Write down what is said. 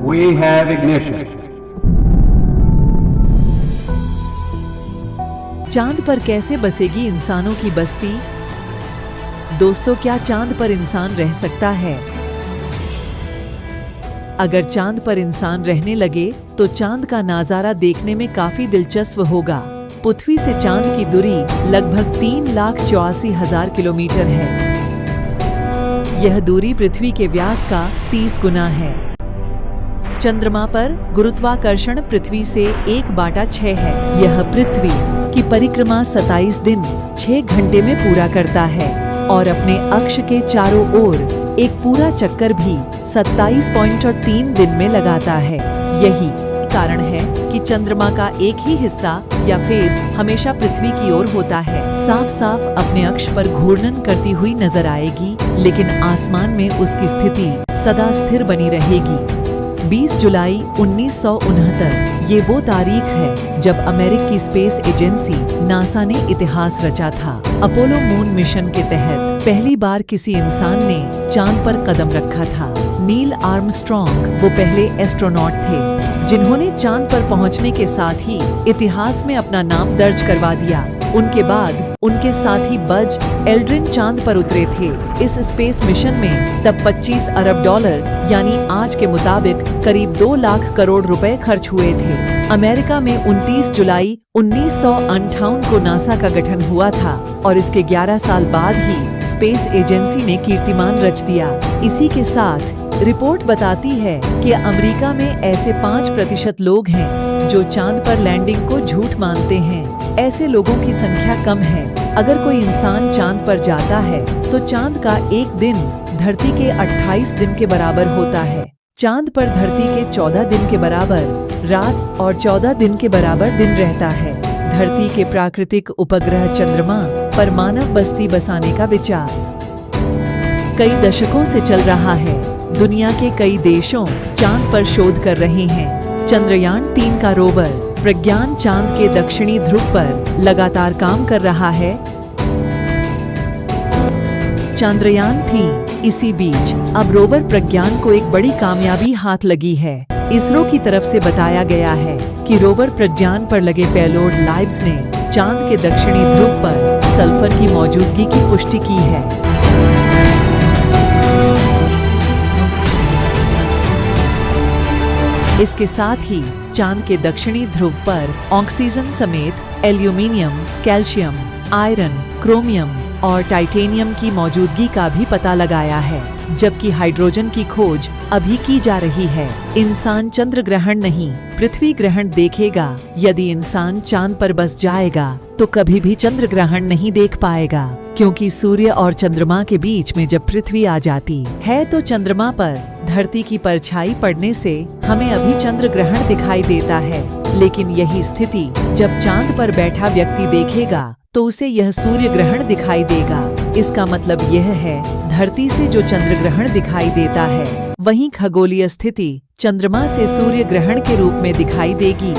We have ignition. चांद पर कैसे बसेगी इंसानों की बस्ती? दोस्तों, क्या चांद पर इंसान रह सकता है? अगर चांद पर इंसान रहने लगे तो चांद का नजारा देखने में काफी दिलचस्प होगा। पृथ्वी से चांद की दूरी लगभग 3,84,000 किलोमीटर है। यह दूरी पृथ्वी के व्यास का 30 गुना है। चंद्रमा पर गुरुत्वाकर्षण पृथ्वी से 1/6 है। यह पृथ्वी की परिक्रमा 27 दिन 6 घंटे में पूरा करता है और अपने अक्ष के चारों ओर एक पूरा चक्कर भी 27.3 दिन में लगाता है। यही कारण है कि चंद्रमा का एक ही हिस्सा या फेस हमेशा पृथ्वी की ओर होता है। साफ साफ अपने अक्ष पर घूर्णन करती हुई नजर आएगी, लेकिन आसमान में उसकी स्थिति सदा स्थिर बनी रहेगी। 20 जुलाई 1969 ये वो तारीख है जब अमेरिकी स्पेस एजेंसी नासा ने इतिहास रचा था। अपोलो मून मिशन के तहत पहली बार किसी इंसान ने चांद पर कदम रखा था। नील आर्मस्ट्रॉन्ग वो पहले एस्ट्रोनॉट थे जिन्होंने चांद पर पहुंचने के साथ ही इतिहास में अपना नाम दर्ज करवा दिया। उनके बाद उनके साथी बज एल्ड्रिन चांद पर उतरे थे। इस स्पेस मिशन में तब $25 अरब यानी आज के मुताबिक करीब 2 लाख करोड़ रुपए खर्च हुए थे। अमेरिका में 29 जुलाई 1958 को नासा का गठन हुआ था और इसके 11 साल बाद ही स्पेस एजेंसी ने कीर्तिमान रच दिया। इसी के साथ रिपोर्ट बताती है कि अमेरिका में ऐसे 5% लोग हैं जो चांद पर लैंडिंग को झूठ मानते हैं। ऐसे लोगों की संख्या कम है। अगर कोई इंसान चांद पर जाता है तो चांद का एक दिन धरती के 28 दिन के बराबर होता है। चांद पर धरती के 14 दिन के बराबर रात और 14 दिन के बराबर दिन रहता है। धरती के प्राकृतिक उपग्रह चंद्रमा पर मानव बस्ती बसाने का विचार कई दशकों से चल रहा है। दुनिया के कई देशों चांद पर शोध कर रहे हैं। चंद्रयान 3 का रोवर प्रज्ञान चांद के दक्षिणी ध्रुव पर लगातार काम कर रहा है। चंद्रयान 3 इसी बीच अब रोवर प्रज्ञान को एक बड़ी कामयाबी हाथ लगी है। इसरो की तरफ से बताया गया है कि रोवर प्रज्ञान पर लगे पेलोड लाइब्स ने चांद के दक्षिणी ध्रुव पर सल्फर की मौजूदगी की पुष्टि की है। इसके साथ ही चांद के दक्षिणी ध्रुव पर ऑक्सीजन समेत एल्यूमिनियम, कैल्शियम, आयरन, क्रोमियम और टाइटेनियम की मौजूदगी का भी पता लगाया है, जबकि हाइड्रोजन की खोज अभी की जा रही है। इंसान चंद्र ग्रहण नहीं, पृथ्वी ग्रहण देखेगा। यदि इंसान चांद पर बस जाएगा तो कभी भी चंद्र ग्रहण नहीं देख पाएगा, क्योंकि सूर्य और चंद्रमा के बीच में जब पृथ्वी आ जाती है तो चंद्रमा पर धरती की परछाई पड़ने से हमें अभी चंद्र ग्रहण दिखाई देता है। लेकिन यही स्थिति जब चांद पर बैठा व्यक्ति देखेगा तो उसे यह सूर्य ग्रहण दिखाई देगा। इसका मतलब यह है, धरती से जो चंद्र ग्रहण दिखाई देता है वहीं खगोलीय स्थिति चंद्रमा से सूर्य ग्रहण के रूप में दिखाई देगी।